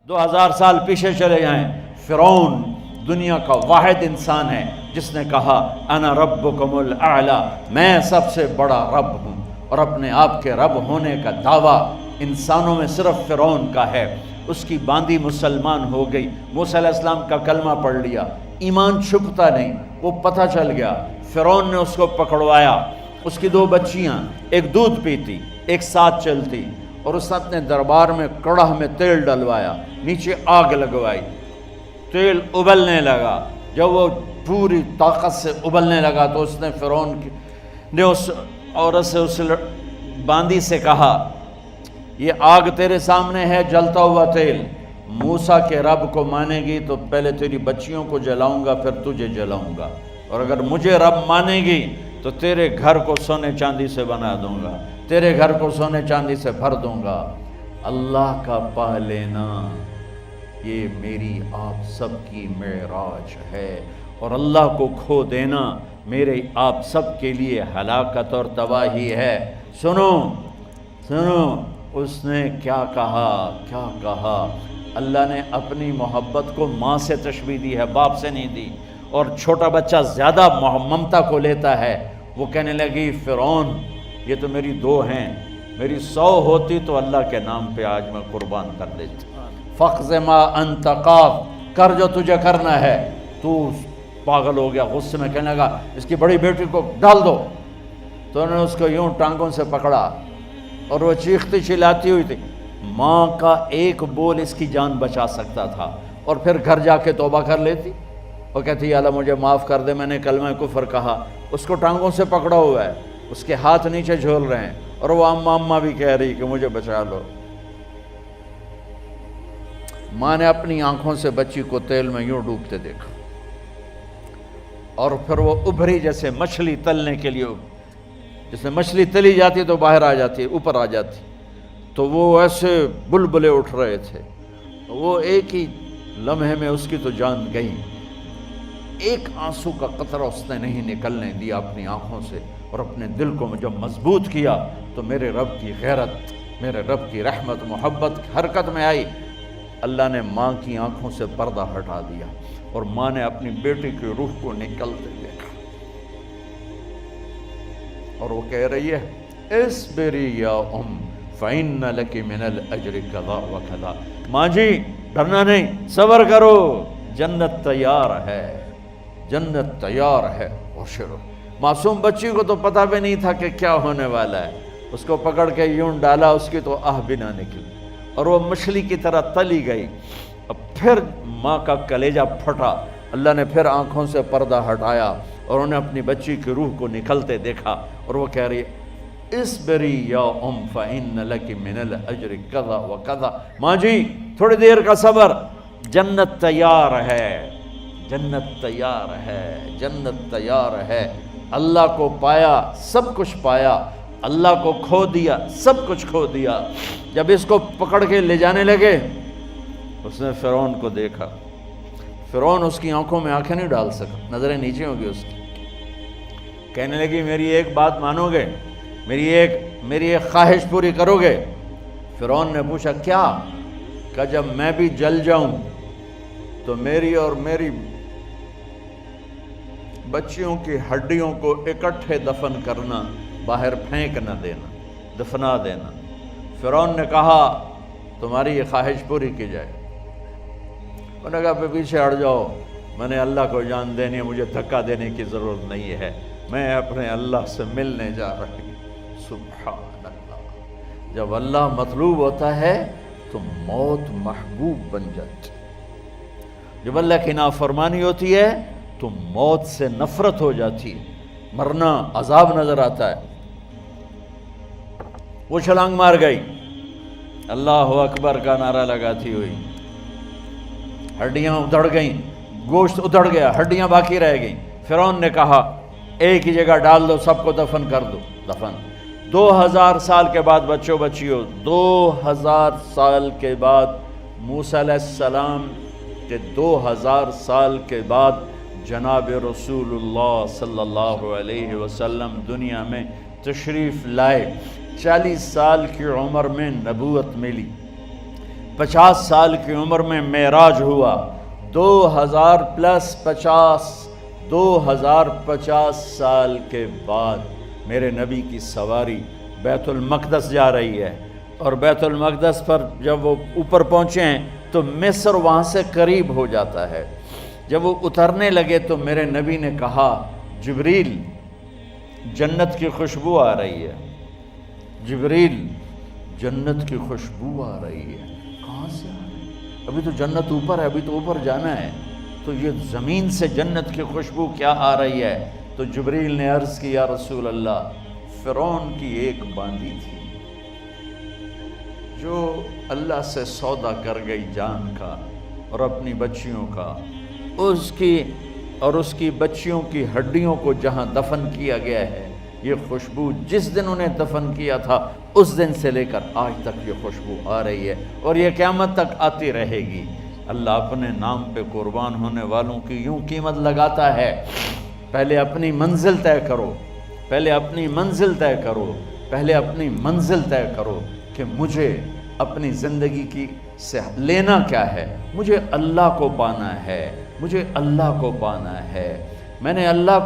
2000 سال پیچھے چلے جائیں، فرعون دنیا کا واحد انسان ہے جس نے کہا انا ربکم الاعلی، میں سب سے بڑا رب ہوں، اور اپنے آپ کے رب ہونے کا دعویٰ انسانوں میں صرف فرعون کا ہے۔ اس کی باندی مسلمان ہو گئی، موسیٰ علیہ السلام کا کلمہ پڑھ لیا، ایمان چھپتا نہیں، وہ پتہ چل گیا۔ فرعون نے اس کو پکڑوایا، اس کی 2 بچیاں، ایک دودھ پیتی ایک ساتھ چلتی، اور اس نے اپنے دربار میں کڑاہ میں تیل ڈلوایا، نیچے آگ لگوائی، تیل ابلنے لگا۔ جب وہ پوری طاقت سے ابلنے لگا تو اس نے فرعون نے اس عورت سے، اس باندی سے کہا یہ آگ تیرے سامنے ہے، جلتا ہوا تیل، موسیٰ کے رب کو مانے گی تو پہلے تیری بچیوں کو جلاؤں گا پھر تجھے جلاؤں گا، اور اگر مجھے رب مانے گی تو تیرے گھر کو سونے چاندی سے بنا دوں گا، تیرے گھر کو سونے چاندی سے بھر دوں گا۔ اللہ کا پا لینا یہ میری آپ سب کی معراج ہے، اور اللہ کو کھو دینا میرے آپ سب کے لیے ہلاکت اور تباہی ہے۔ سنو سنو اس نے کیا کہا۔ اللہ نے اپنی محبت کو ماں سے تشبیہ دی ہے، باپ سے نہیں دی، اور چھوٹا بچہ زیادہ ممتا کو لیتا ہے۔ وہ کہنے لگی فرعون یہ تو میری 2 ہیں، میری 100 ہوتی تو اللہ کے نام پہ آج میں قربان کر دیتی۔ فَقْضِ مَا أَنْتَ قَاضٍ، کر جو تجھے کرنا ہے۔ تو پاگل ہو گیا، غصے میں کہنے لگا اس کی بڑی بیٹی کو ڈال دو۔ تو انہوں نے اس کو یوں ٹانگوں سے پکڑا، اور وہ چیختی چلاتی ہوئی تھی۔ ماں کا ایک بول اس کی جان بچا سکتا تھا، اور پھر گھر جا کے توبہ کر لیتی، وہ کہتی اللہ مجھے معاف کر دے، میں نے کلمہ کفر کہا۔ اس کو ٹانگوں سے پکڑا ہوا ہے، اس کے ہاتھ نیچے جھول رہے ہیں، اور وہ اماں بھی کہہ رہی کہ مجھے بچا لو۔ ماں نے اپنی آنکھوں سے بچی کو تیل میں یوں ڈوبتے دیکھا، اور پھر وہ ابھری جیسے مچھلی تلنے کے لیے، جس میں مچھلی تلی جاتی تو باہر آ جاتی، اوپر آ جاتی، تو وہ ایسے بلبلے اٹھ رہے تھے۔ وہ ایک ہی لمحے میں اس کی تو جان گئی، ایک آنسو کا قطرہ اس نے نہیں نکلنے دیا اپنی آنکھوں سے، اور اپنے دل کو جب مضبوط کیا تو میرے رب کی غیرت، میرے رب کی رحمت محبت حرکت میں آئی۔ اللہ نے ماں کی آنکھوں سے پردہ ہٹا دیا، اور ماں نے اپنی بیٹی کی روح کو نکلتے دیکھا، اور وہ کہہ رہی ہے اصبری یا فإن لک من الأجر کذا وکذا۔ ماں جی ڈرنا نہیں، صبر کرو، جنت تیار ہے، جنت تیار ہے۔ ابشروا، معصوم بچی کو تو پتہ بھی نہیں تھا کہ کیا ہونے والا ہے، اس کو پکڑ کے یوں ڈالا، اس کی تو آہ بھی نہ نکلی، اور وہ مچھلی کی طرح تلی گئی۔ اب پھر ماں کا کلیجہ پھٹا، اللہ نے پھر آنکھوں سے پردہ ہٹایا، اور انہیں اپنی بچی کی روح کو نکلتے دیکھا، اور وہ کہہ رہی ہے اصبری یا فإن لک من الأجر کذا وکذا۔ ماں جی تھوڑی دیر کا صبر، جنت تیار ہے، جنت تیار ہے، جنت تیار ہے۔ اللہ کو پایا سب کچھ پایا، اللہ کو کھو دیا سب کچھ کھو دیا۔ جب اس کو پکڑ کے لے جانے لگے، اس نے فرعون کو دیکھا۔ فرعون اس کی آنکھوں میں آنکھیں نہیں ڈال سکا، نظریں نیچے ہوں گی اس کی۔ کہنے لگی میری ایک بات مانو گے، میری ایک خواہش پوری کرو گے؟ فرعون نے پوچھا کیا؟ کہ جب میں بھی جل جاؤں تو میری اور میری بچیوں کی ہڈیوں کو اکٹھے دفن کرنا، باہر پھینک نہ دینا، دفنا دینا۔ فرعون نے کہا تمہاری یہ خواہش پوری کی جائے۔ انہوں نے کہا پیچھے ہٹ جاؤ، میں نے اللہ کو جان دینی ہے، مجھے دھکا دینے کی ضرورت نہیں ہے، میں اپنے اللہ سے ملنے جا رہی ہوں۔ سبحان اللہ، جب اللہ مطلوب ہوتا ہے تو موت محبوب بن جاتی، جب اللہ کی نافرمانی ہوتی ہے تو موت سے نفرت ہو جاتی، مرنا عذاب نظر آتا ہے۔ وہ چھلانگ مار گئی، اللہ اکبر کا نعرہ لگاتی ہوئی، ہڈیاں ادھڑ گئیں، گوشت ادھڑ گیا، ہڈیاں باقی رہ گئیں۔ فرعون نے کہا ایک ہی جگہ ڈال دو، سب کو دفن کر دو۔ دفن 2000 سال کے بعد، بچوں بچیوں 2000 سال کے بعد، موسیٰ علیہ السلام کے 2000 سال کے بعد جناب رسول اللہ صلی اللہ علیہ وسلم دنیا میں تشریف لائے۔ 40 سال کی عمر میں نبوت ملی، 50 سال کی عمر میں معراج ہوا، 2050 سال کے بعد میرے نبی کی سواری بیت المقدس جا رہی ہے، اور بیت المقدس پر جب وہ اوپر پہنچے ہیں تو مصر وہاں سے قریب ہو جاتا ہے۔ جب وہ اترنے لگے تو میرے نبی نے کہا جبریل جنت کی خوشبو آ رہی ہے، جبریل جنت کی خوشبو آ رہی ہے۔ کہاں سے آ رہی ہے؟ ابھی تو جنت اوپر ہے، ابھی تو اوپر جانا ہے، تو یہ زمین سے جنت کی خوشبو کیا آ رہی ہے؟ تو جبریل نے عرض کی یا رسول اللہ، فرعون کی ایک باندی تھی جو اللہ سے سودا کر گئی جان کا اور اپنی بچیوں کا، اس کی بچیوں کی ہڈیوں کو جہاں دفن کیا گیا ہے، یہ خوشبو جس دن انہیں دفن کیا تھا اس دن سے لے کر آج تک یہ خوشبو آ رہی ہے، اور یہ قیامت تک آتی رہے گی۔ اللہ اپنے نام پہ قربان ہونے والوں کی یوں قیمت لگاتا ہے، پہلے اپنی منزل طے کرو، پہلے اپنی منزل طے کرو، پہلے اپنی منزل طے کرو کہ مجھے اپنی زندگی کی سے لینا کیا ہے، مجھے اللہ کو پانا ہے، مجھے اللہ کو پانا ہے۔ میں نے اللہ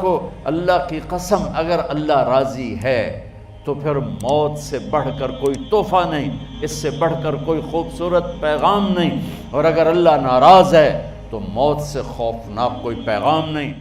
کی قسم، اگر اللہ راضی ہے تو پھر موت سے بڑھ کر کوئی تحفہ نہیں، اس سے بڑھ کر کوئی خوبصورت پیغام نہیں، اور اگر اللہ ناراض ہے تو موت سے خوفناک کوئی پیغام نہیں۔